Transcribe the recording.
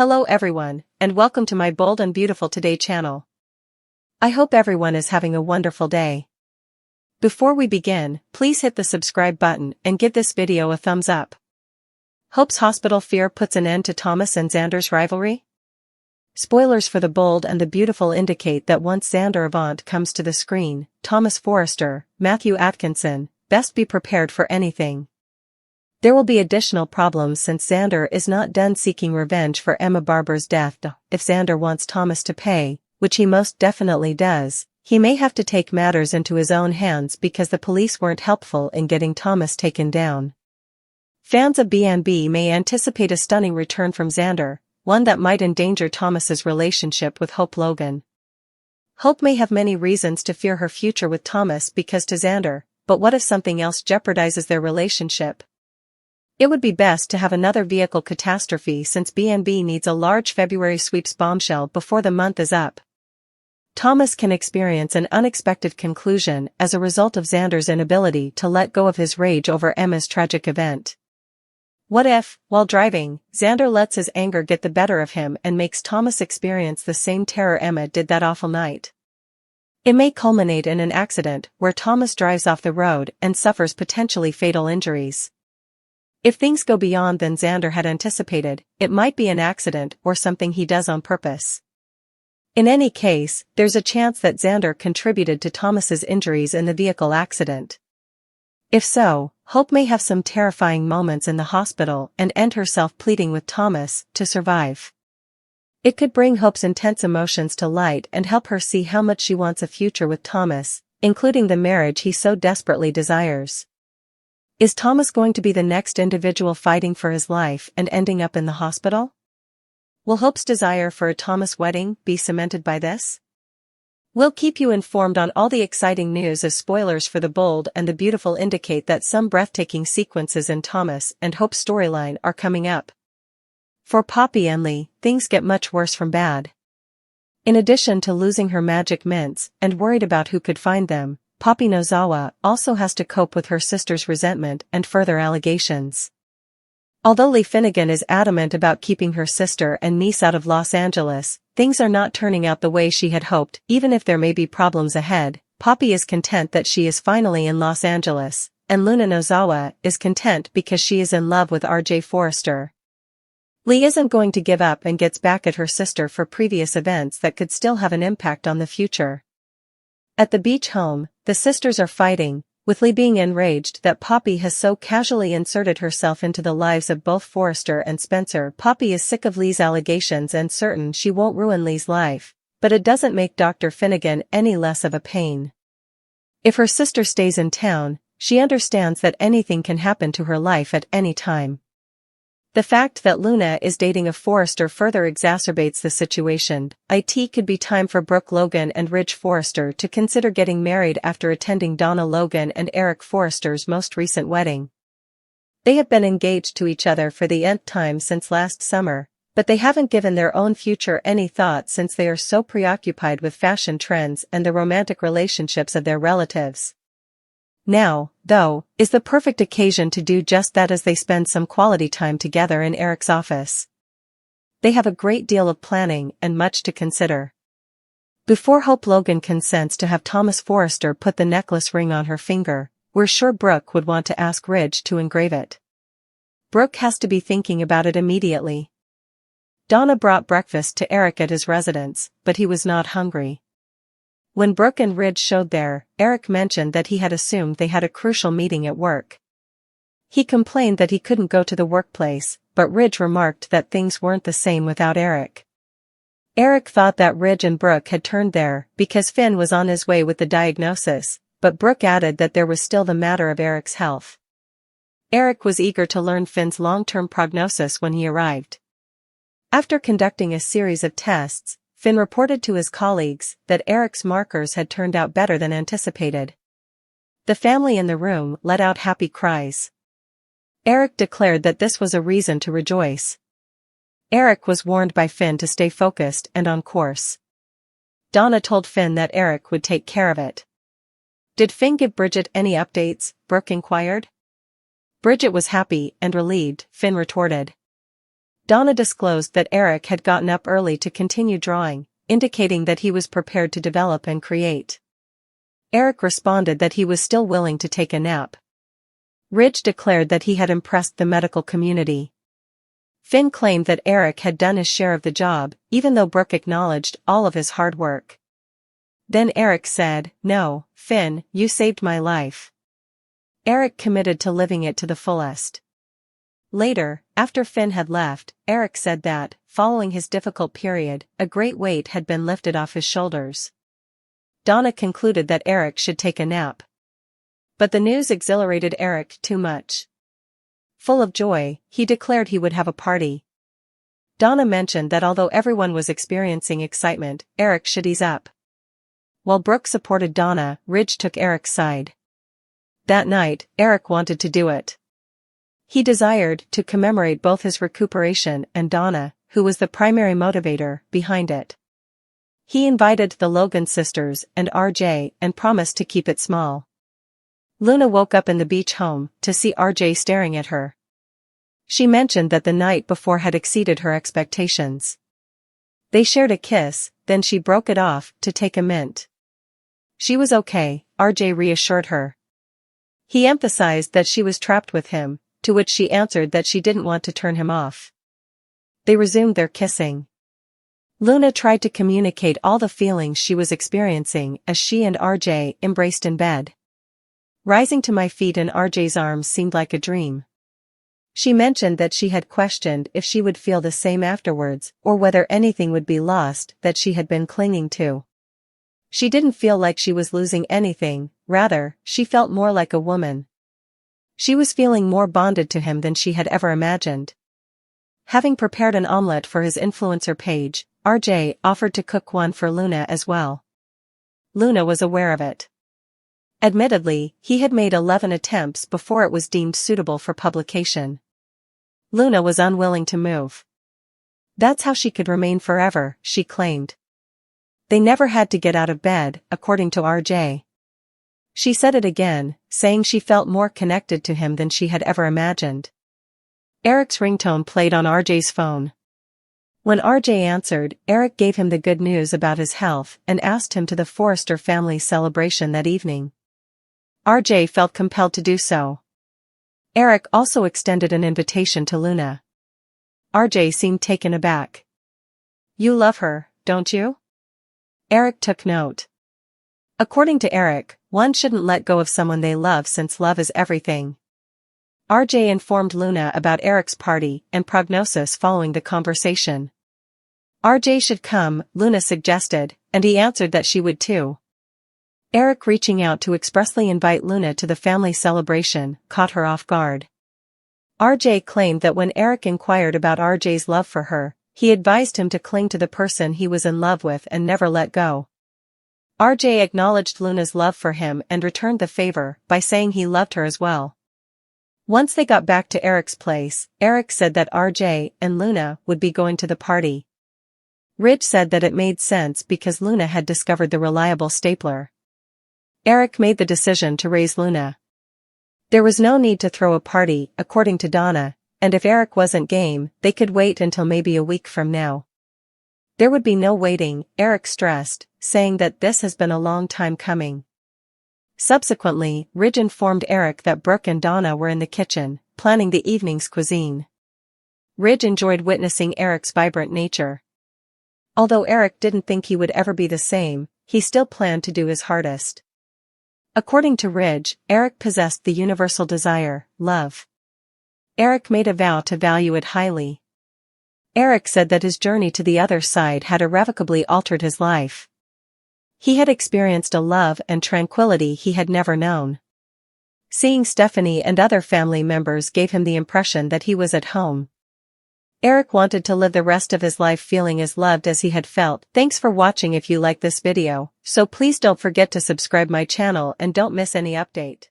Hello everyone, and welcome to my Bold and Beautiful Today channel. I hope everyone is having a wonderful day. Before we begin, please hit the subscribe button and give this video a thumbs up. Hope's hospital fear puts an end to Thomas and Xander's rivalry? Spoilers for The Bold and the Beautiful indicate that once Xander Avant comes to the screen, Thomas Forrester, Matthew Atkinson, best be prepared for anything. There will be additional problems since Xander is not done seeking revenge for Emma Barber's death. If Xander wants Thomas to pay, which he most definitely does, he may have to take matters into his own hands because the police weren't helpful in getting Thomas taken down. Fans of B&B may anticipate a stunning return from Xander, one that might endanger Thomas's relationship with Hope Logan. Hope may have many reasons to fear her future with Thomas because to Xander, but what if something else jeopardizes their relationship? It would be best to have another vehicle catastrophe since B&B needs a large February sweeps bombshell before the month is up. Thomas can experience an unexpected conclusion as a result of Xander's inability to let go of his rage over Emma's tragic event. What if, while driving, Xander lets his anger get the better of him and makes Thomas experience the same terror Emma did that awful night? It may culminate in an accident where Thomas drives off the road and suffers potentially fatal injuries. If things go beyond than Xander had anticipated, it might be an accident or something he does on purpose. In any case, there's a chance that Xander contributed to Thomas's injuries in the vehicle accident. If so, Hope may have some terrifying moments in the hospital and end herself pleading with Thomas to survive. It could bring Hope's intense emotions to light and help her see how much she wants a future with Thomas, including the marriage he so desperately desires. Is Thomas going to be the next individual fighting for his life and ending up in the hospital? Will Hope's desire for a Thomas wedding be cemented by this? We'll keep you informed on all the exciting news as spoilers for The Bold and the Beautiful indicate that some breathtaking sequences in Thomas and Hope's storyline are coming up. For Poppy and Lee, things get much worse from bad. In addition to losing her magic mints and worried about who could find them, Poppy Nozawa also has to cope with her sister's resentment and further allegations. Although Lee Finnegan is adamant about keeping her sister and niece out of Los Angeles, things are not turning out the way she had hoped. Even if there may be problems ahead, Poppy is content that she is finally in Los Angeles, and Luna Nozawa is content because she is in love with R.J. Forrester. Lee isn't going to give up and gets back at her sister for previous events that could still have an impact on the future. At the beach home, the sisters are fighting, with Lee being enraged that Poppy has so casually inserted herself into the lives of both Forrester and Spencer. Poppy is sick of Lee's allegations and certain she won't ruin Lee's life, but it doesn't make Dr. Finnegan any less of a pain. If her sister stays in town, she understands that anything can happen to her life at any time. The fact that Luna is dating a Forrester further exacerbates the situation. It could be time for Brooke Logan and Ridge Forrester to consider getting married after attending Donna Logan and Eric Forrester's most recent wedding. They have been engaged to each other for the nth time since last summer, but they haven't given their own future any thought since they are so preoccupied with fashion trends and the romantic relationships of their relatives. Now, though, is the perfect occasion to do just that as they spend some quality time together in Eric's office. They have a great deal of planning and much to consider. Before Hope Logan consents to have Thomas Forrester put the necklace ring on her finger, we're sure Brooke would want to ask Ridge to engrave it. Brooke has to be thinking about it immediately. Donna brought breakfast to Eric at his residence, but he was not hungry. When Brooke and Ridge showed there, Eric mentioned that he had assumed they had a crucial meeting at work. He complained that he couldn't go to the workplace, but Ridge remarked that things weren't the same without Eric. Eric thought that Ridge and Brooke had turned there because Finn was on his way with the diagnosis, but Brooke added that there was still the matter of Eric's health. Eric was eager to learn Finn's long-term prognosis when he arrived. After conducting a series of tests, Finn reported to his colleagues that Eric's markers had turned out better than anticipated. The family in the room let out happy cries. Eric declared that this was a reason to rejoice. Eric was warned by Finn to stay focused and on course. Donna told Finn that Eric would take care of it. Did Finn give Bridget any updates? Brooke inquired. Bridget was happy and relieved, Finn retorted. Donna disclosed that Eric had gotten up early to continue drawing, indicating that he was prepared to develop and create. Eric responded that he was still willing to take a nap. Ridge declared that he had impressed the medical community. Finn claimed that Eric had done his share of the job, even though Brooke acknowledged all of his hard work. Then Eric said, "No, Finn, you saved my life." Eric committed to living it to the fullest. Later, after Finn had left, Eric said that, following his difficult period, a great weight had been lifted off his shoulders. Donna concluded that Eric should take a nap. But the news exhilarated Eric too much. Full of joy, he declared he would have a party. Donna mentioned that although everyone was experiencing excitement, Eric should ease up. While Brooke supported Donna, Ridge took Eric's side. That night, Eric wanted to do it. He desired to commemorate both his recuperation and Donna, who was the primary motivator behind it. He invited the Logan sisters and RJ and promised to keep it small. Luna woke up in the beach home to see RJ staring at her. She mentioned that the night before had exceeded her expectations. They shared a kiss, then she broke it off to take a mint. She was okay, RJ reassured her. He emphasized that she was trapped with him, to which she answered that she didn't want to turn him off. They resumed their kissing. Luna tried to communicate all the feelings she was experiencing as she and RJ embraced in bed. Rising to my feet in RJ's arms seemed like a dream. She mentioned that she had questioned if she would feel the same afterwards or whether anything would be lost that she had been clinging to. She didn't feel like she was losing anything, rather, she felt more like a woman. She was feeling more bonded to him than she had ever imagined. Having prepared an omelette for his influencer page, RJ offered to cook one for Luna as well. Luna was aware of it. Admittedly, he had made 11 attempts before it was deemed suitable for publication. Luna was unwilling to move. That's how she could remain forever, she claimed. They never had to get out of bed, according to RJ. She said it again, saying she felt more connected to him than she had ever imagined. Eric's ringtone played on RJ's phone. When RJ answered, Eric gave him the good news about his health and asked him to the Forrester family celebration that evening. RJ felt compelled to do so. Eric also extended an invitation to Luna. RJ seemed taken aback. "You love her, don't you?" Eric took note. According to Eric, one shouldn't let go of someone they love since love is everything. RJ informed Luna about Eric's party and prognosis following the conversation. RJ should come, Luna suggested, and he answered that she would too. Eric reaching out to expressly invite Luna to the family celebration caught her off guard. RJ claimed that when Eric inquired about RJ's love for her, he advised him to cling to the person he was in love with and never let go. RJ acknowledged Luna's love for him and returned the favor by saying he loved her as well. Once they got back to Eric's place, Eric said that RJ and Luna would be going to the party. Ridge said that it made sense because Luna had discovered the reliable stapler. Eric made the decision to raise Luna. There was no need to throw a party, according to Donna, and if Eric wasn't game, they could wait until maybe a week from now. There would be no waiting, Eric stressed, saying that this has been a long time coming. Subsequently, Ridge informed Eric that Brooke and Donna were in the kitchen, planning the evening's cuisine. Ridge enjoyed witnessing Eric's vibrant nature. Although Eric didn't think he would ever be the same, he still planned to do his hardest. According to Ridge, Eric possessed the universal desire, love. Eric made a vow to value it highly. Eric said that his journey to the other side had irrevocably altered his life. He had experienced a love and tranquility he had never known. Seeing Stephanie and other family members gave him the impression that he was at home. Eric wanted to live the rest of his life feeling as loved as he had felt. Thanks for watching. If you like this video, so please don't forget to subscribe my channel and don't miss any update.